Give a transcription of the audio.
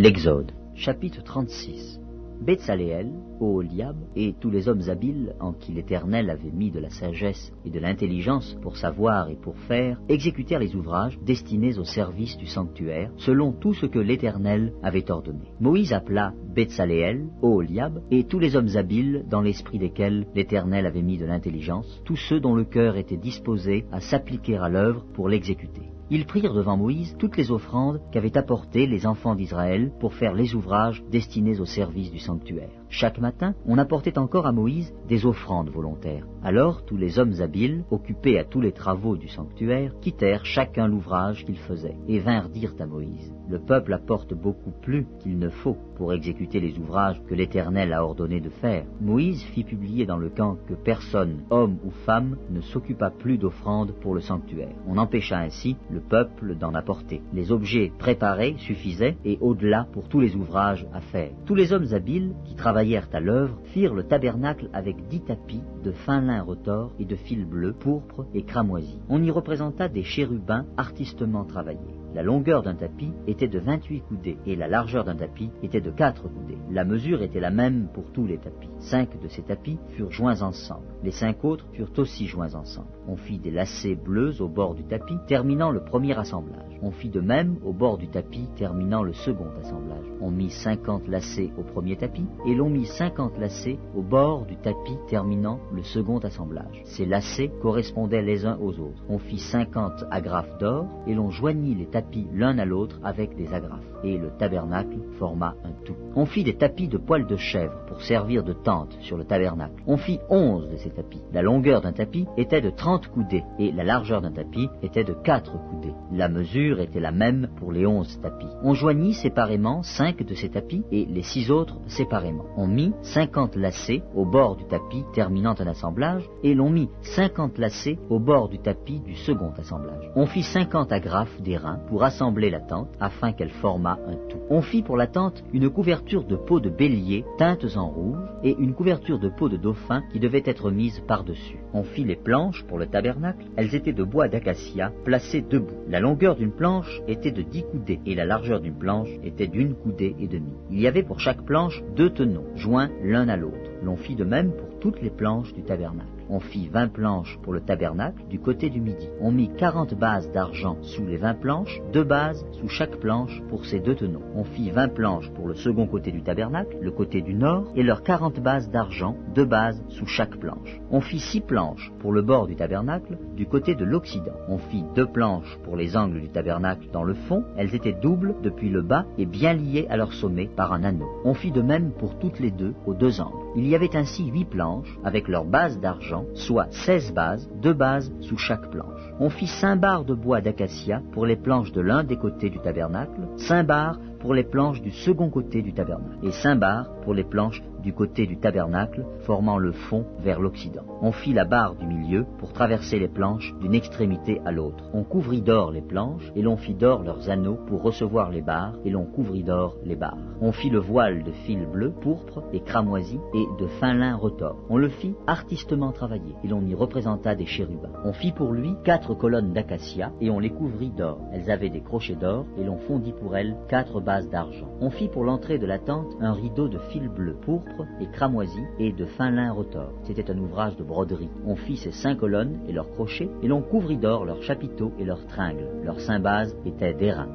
L'Exode, chapitre 36. Betsaléel, Oholiab et tous les hommes habiles en qui l'Éternel avait mis de la sagesse et de l'intelligence pour savoir et pour faire, exécutèrent les ouvrages destinés au service du sanctuaire, selon tout ce que l'Éternel avait ordonné. Moïse appela Betsaléel, Oholiab et tous les hommes habiles dans l'esprit desquels l'Éternel avait mis de l'intelligence, tous ceux dont le cœur était disposé à s'appliquer à l'œuvre pour l'exécuter. Ils prirent devant Moïse toutes les offrandes qu'avaient apportées les enfants d'Israël pour faire les ouvrages destinés au service du sanctuaire. Chaque matin, on apportait encore à Moïse des offrandes volontaires. Alors tous les hommes habiles, occupés à tous les travaux du sanctuaire, quittèrent chacun l'ouvrage qu'ils faisaient et vinrent dire à Moïse: Le peuple apporte beaucoup plus qu'il ne faut pour exécuter les ouvrages que l'Éternel a ordonné de faire. Moïse fit publier dans le camp que personne, homme ou femme, ne s'occupa plus d'offrandes pour le sanctuaire. On empêcha ainsi le peuple d'en apporter. Les objets préparés suffisaient et au-delà pour tous les ouvrages à faire. Tous les hommes habiles qui travaillèrent à l'œuvre firent le tabernacle avec 10 tapis de fin lin retors et de fil bleu, pourpre et cramoisi. On y représenta des chérubins artistement travaillés. La longueur d'un tapis était de 28 coudées et la largeur d'un tapis était de 4 coudées. La mesure était la même pour tous les tapis. 5 de ces tapis furent joints ensemble. Les 5 autres furent aussi joints ensemble. On fit des lacets bleus au bord du tapis, terminant le premier assemblage. On fit de même au bord du tapis, terminant le second assemblage. On mit 50 lacets au premier tapis et l'on mit 50 lacets au bord du tapis, terminant le second assemblage. Ces lacets correspondaient les uns aux autres. On fit 50 agrafes d'or et l'on joignit les tapis l'un à l'autre avec des agrafes. Et le tabernacle forma un tout. On fit des tapis de poils de chèvre pour servir de tente sur le tabernacle. On fit 11 de ces tapis. La longueur d'un tapis était de 30 coudées et la largeur d'un tapis était de 4 coudées. La mesure était la même pour les 11 tapis. On joignit séparément 5 de ces tapis et les 6 autres séparément. On mit 50 lacets au bord du tapis terminant un assemblage et l'on mit 50 lacets au bord du tapis du second assemblage. On fit 50 agrafes d'airain pour assembler la tente afin qu'elle formât un tout. On fit pour la tente une couverture de peaux de bélier teintes en rouge et une couverture de peau de dauphin qui devait être mise par-dessus. On fit les planches pour le tabernacle. Elles étaient de bois d'acacia placées debout. La longueur d'une planche était de 10 coudées et la largeur d'une planche était d'1 coudée et demie. Il y avait pour chaque planche 2 tenons, joints l'un à l'autre. L'on fit de même pour toutes les planches du tabernacle. On fit 20 planches pour le tabernacle du côté du midi. On mit 40 bases d'argent sous les 20 planches, 2 bases sous chaque planche pour ces 2 tenons. On fit 20 planches pour le second côté du tabernacle, le côté du nord, et leurs 40 bases d'argent, 2 bases sous chaque planche. On fit 6 planches pour le bord du tabernacle du côté de l'occident. On fit 2 planches pour les angles du tabernacle dans le fond. Elles étaient doubles depuis le bas et bien liées à leur sommet par un anneau. On fit de même pour toutes les deux aux 2 angles. Il y avait ainsi 8 planches avec leurs bases d'argent, soit 16 bases, 2 bases sous chaque planche. On fit 5 barres de bois d'acacia pour les planches de l'un des côtés du tabernacle, 5 barres pour les planches du second côté du tabernacle, et 5 barres pour les planches du côté du tabernacle, formant le fond vers l'occident. On fit la barre du milieu pour traverser les planches d'une extrémité à l'autre. On couvrit d'or les planches, et l'on fit d'or leurs anneaux pour recevoir les barres, et l'on couvrit d'or les barres. On fit le voile de fil bleu, pourpre et cramoisi, et de fin lin retors. On le fit artistement travaillé, et l'on y représenta des chérubins. On fit pour lui 4 colonnes d'acacia, et on les couvrit d'or. Elles avaient des crochets d'or, et l'on fondit pour elles 4 bases d'argent. On fit pour l'entrée de la tente un rideau de fil bleu, pourpre et cramoisi et de fin lin retors. C'était un ouvrage de broderie. On fit ces 5 colonnes et leurs crochets, et l'on couvrit d'or leurs chapiteaux et leurs tringles. Leurs 5 bases étaient d'airain.